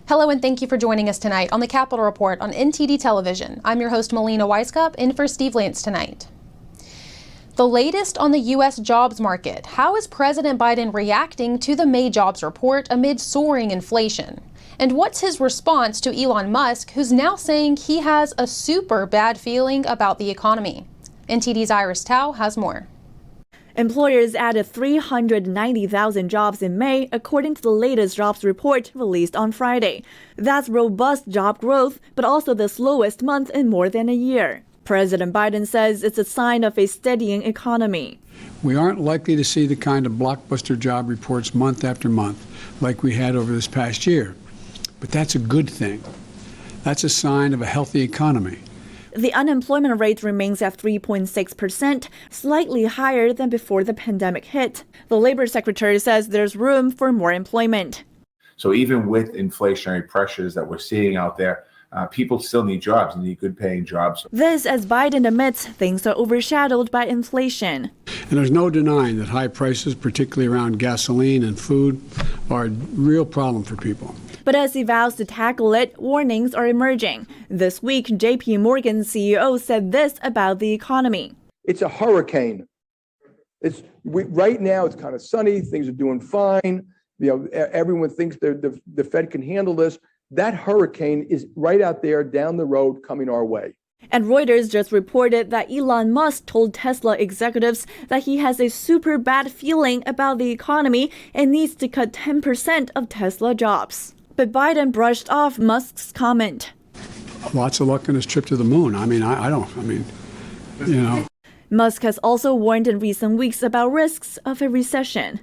Hello and thank you for joining us tonight on the Capital Report on NTD Television. I'm your host Melina Weisskopf, in for Steve Lance tonight. The latest on the U.S. jobs market. How is President Biden reacting to the May jobs report amid soaring inflation? And what's his response to Elon Musk, who's now saying he has a super bad feeling about the economy? NTD's Iris Tao has more. Employers added 390,000 jobs in May, according to the latest jobs report released on Friday. That's robust job growth, but also the slowest month in more than a year. President Biden says it's a sign of a steadying economy. We aren't likely to see the kind of blockbuster job reports month after month like we had over this past year. But that's a good thing. That's a sign of a healthy economy. The unemployment rate remains at 3.6%, slightly higher than before the pandemic hit. The labor secretary says there's room for more employment. So even with inflationary pressures that we're seeing out there, people still need jobs and need good paying jobs. This as Biden admits things are overshadowed by inflation. And there's no denying that high prices, particularly around gasoline and food, are a real problem for people. But as he vows to tackle it, warnings are emerging. This week, JP Morgan's CEO said this about the economy. It's a hurricane. Right now it's kind of sunny, things are doing fine. Everyone thinks the Fed can handle this. That hurricane is right out there down the road coming our way. And Reuters just reported that Elon Musk told Tesla executives that he has a super bad feeling about the economy and needs to cut 10% of Tesla jobs. But Biden brushed off Musk's comment. Lots of luck on his trip to the moon. Musk has also warned in recent weeks about risks of a recession.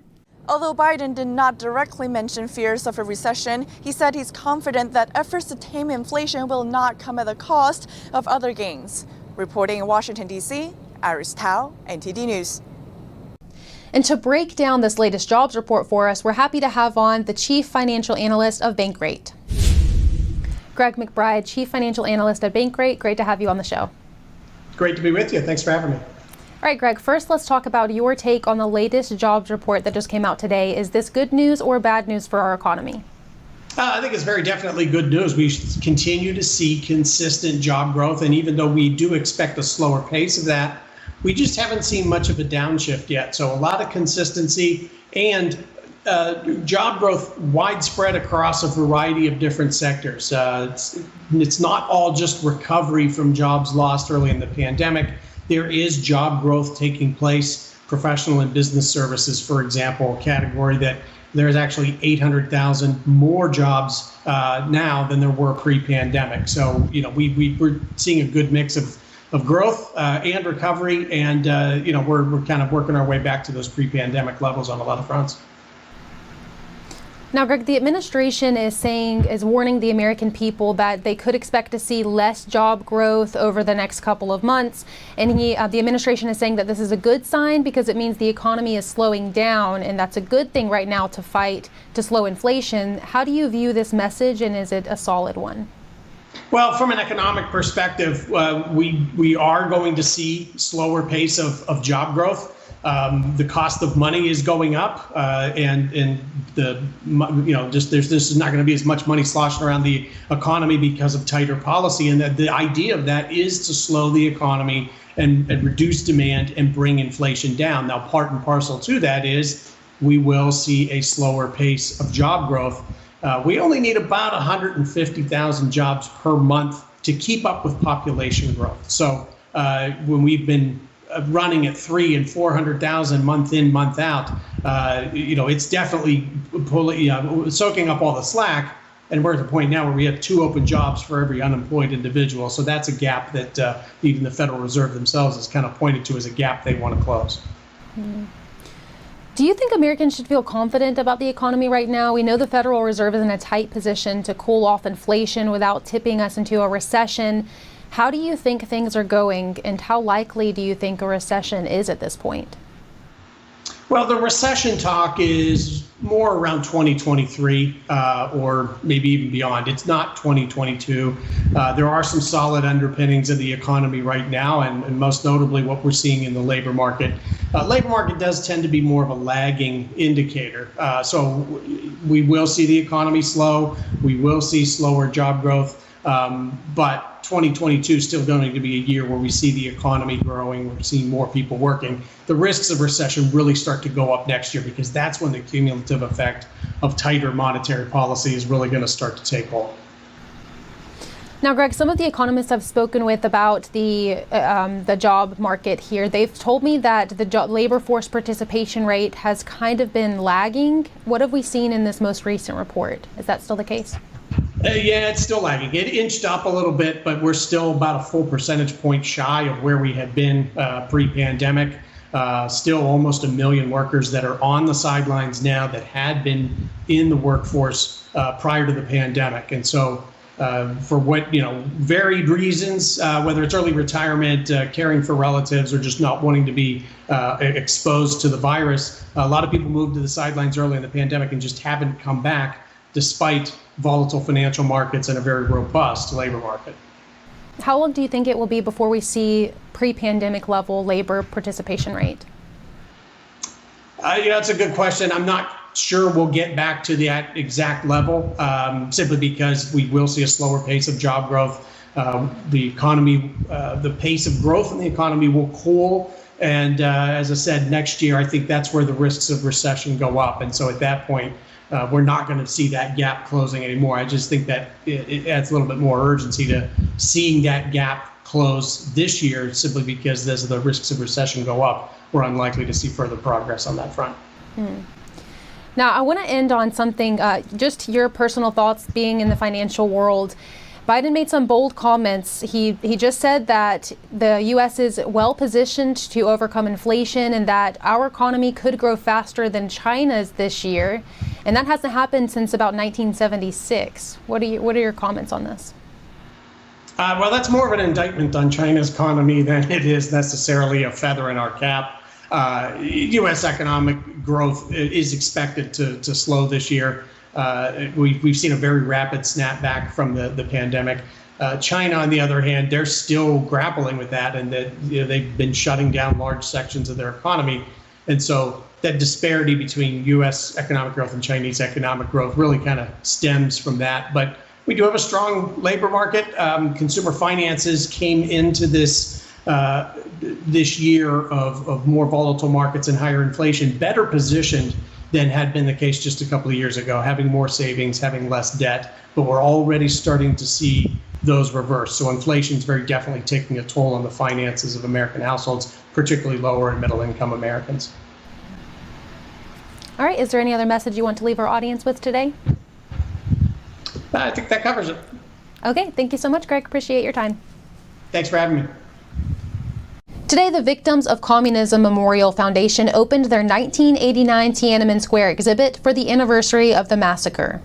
Although Biden did not directly mention fears of a recession, he said he's confident that efforts to tame inflation will not come at the cost of other gains. Reporting in Washington, D.C., Iris Tao, NTD News. And to break down this latest jobs report for us, we're happy to have on the Chief Financial Analyst of Bankrate. Greg McBride, Chief Financial Analyst at Bankrate. Great to have you on the show. Great to be with you. Thanks for having me. All right, Greg, first let's talk about your take on the latest jobs report that just came out today. Is this good news or bad news for our economy? I think it's very definitely good news. We continue to see consistent job growth, and even though we do expect a slower pace of that, we just haven't seen much of a downshift yet. So a lot of consistency and job growth widespread across a variety of different sectors. It's not all just recovery from jobs lost early in the pandemic. There is job growth taking place. Professional and business services, for example, a category that there's actually 800,000 more jobs now than there were pre-pandemic. So, we're seeing a good mix of growth and recovery, and we're kind of working our way back to those pre-pandemic levels on a lot of fronts. Now, Greg, the administration is warning the American people that they could expect to see less job growth over the next couple of months. And the administration is saying that this is a good sign because it means the economy is slowing down, and that's a good thing right now to fight to slow inflation. How do you view this message, and is it a solid one? Well, from an economic perspective, we are going to see slower pace of job growth. The cost of money is going up, and there's not going to be as much money sloshing around the economy because of tighter policy. And the idea of that is to slow the economy and reduce demand and bring inflation down. Now, part and parcel to that is we will see a slower pace of job growth. We only need about 150,000 jobs per month to keep up with population growth. So when we've been running at 300,000 and 400,000 month in, month out, it's definitely soaking up all the slack. And we're at the point now where we have 2 open jobs for every unemployed individual. So that's a gap that even the Federal Reserve themselves has kind of pointed to as a gap they want to close. Do you think Americans should feel confident about the economy right now? We know the Federal Reserve is in a tight position to cool off inflation without tipping us into a recession. How do you think things are going, and how likely do you think a recession is at this point? Well, the recession talk is more around 2023 or maybe even beyond. It's not 2022. There are some solid underpinnings of the economy right now, and most notably what we're seeing in the labor market. Labor market does tend to be more of a lagging indicator. So we will see the economy slow. We will see slower job growth. But 2022 is still going to be a year where we see the economy growing, we're seeing more people working. The risks of recession really start to go up next year because that's when the cumulative effect of tighter monetary policy is really going to start to take hold. Now, Greg, some of the economists I've spoken with about the job market here, they've told me that the labor force participation rate has kind of been lagging. What have we seen in this most recent report? Is that still the case? Yeah, it's still lagging. It inched up a little bit, but we're still about a full percentage point shy of where we had been pre-pandemic. Still almost 1 million workers that are on the sidelines now that had been in the workforce prior to the pandemic. And so for what, varied reasons, whether it's early retirement, caring for relatives, or just not wanting to be exposed to the virus, a lot of people moved to the sidelines early in the pandemic and just haven't come back despite volatile financial markets and a very robust labor market. How long do you think it will be before we see pre-pandemic level labor participation rate? That's a good question. I'm not sure we'll get back to that exact level, simply because we will see a slower pace of job growth. The economy, the pace of growth in the economy will cool. And as I said, next year, I think that's where the risks of recession go up. And so at that point, we're not going to see that gap closing anymore. I just think that it adds a little bit more urgency to seeing that gap close this year, simply because as the risks of recession go up, we're unlikely to see further progress on that front. Now, I want to end on something, just your personal thoughts being in the financial world. Biden made some bold comments. He just said that the U.S. is well positioned to overcome inflation and that our economy could grow faster than China's this year. And that hasn't happened since about 1976. What are your comments on this? Well, that's more of an indictment on China's economy than it is necessarily a feather in our cap. U.S. economic growth is expected to slow this year. We've seen a very rapid snapback from the pandemic. China, on the other hand, they're still grappling with that, and that they've been shutting down large sections of their economy. And so that disparity between U.S. economic growth and Chinese economic growth really kind of stems from that. But we do have a strong labor market. Consumer finances came into this year of more volatile markets and higher inflation, better positioned than had been the case just a couple of years ago, having more savings, having less debt, but we're already starting to see those reverse. So inflation is very definitely taking a toll on the finances of American households, particularly lower and middle income Americans. All right, is there any other message you want to leave our audience with today? I think that covers it. Okay, thank you so much, Greg. Appreciate your time. Thanks for having me. Today, the Victims of Communism Memorial Foundation opened their 1989 Tiananmen Square exhibit for the anniversary of the massacre.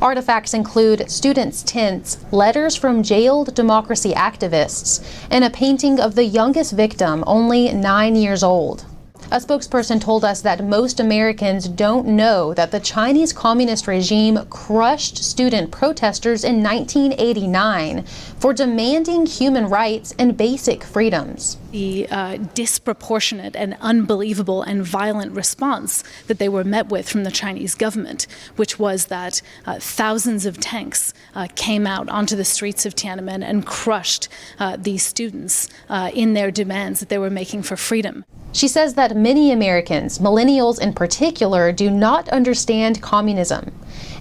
Artifacts include students' tents, letters from jailed democracy activists, and a painting of the youngest victim, only 9 years old. A spokesperson told us that most Americans don't know that the Chinese communist regime crushed student protesters in 1989 for demanding human rights and basic freedoms. The disproportionate and unbelievable and violent response that they were met with from the Chinese government, which was that thousands of tanks came out onto the streets of Tiananmen and crushed these students in their demands that they were making for freedom. She says that many Americans, millennials in particular, do not understand communism.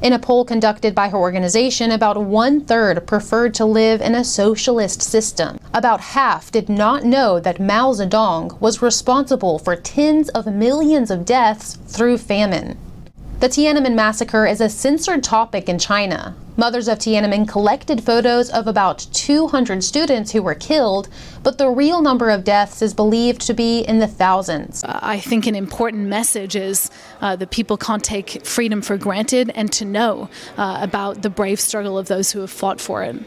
In a poll conducted by her organization, about 1/3 preferred to live in a socialist system. About half did not know that Mao Zedong was responsible for tens of millions of deaths through famine. The Tiananmen massacre is a censored topic in China. Mothers of Tiananmen collected photos of about 200 students who were killed, but the real number of deaths is believed to be in the thousands. I think an important message is that people can't take freedom for granted, and to know about the brave struggle of those who have fought for it.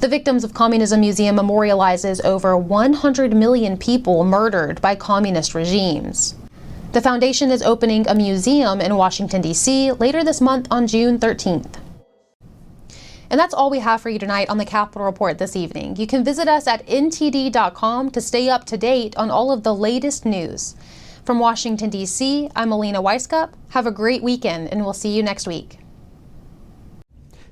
The Victims of Communism Museum memorializes over 100 million people murdered by communist regimes. The foundation is opening a museum in Washington, D.C. later this month on June 13th. And that's all we have for you tonight on the Capitol Report this evening. You can visit us at ntd.com to stay up to date on all of the latest news. From Washington, D.C., I'm Melina Weiskup. Have a great weekend, and we'll see you next week.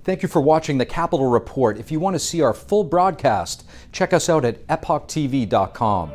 Thank you for watching the Capitol Report. If you want to see our full broadcast, check us out at epochtv.com.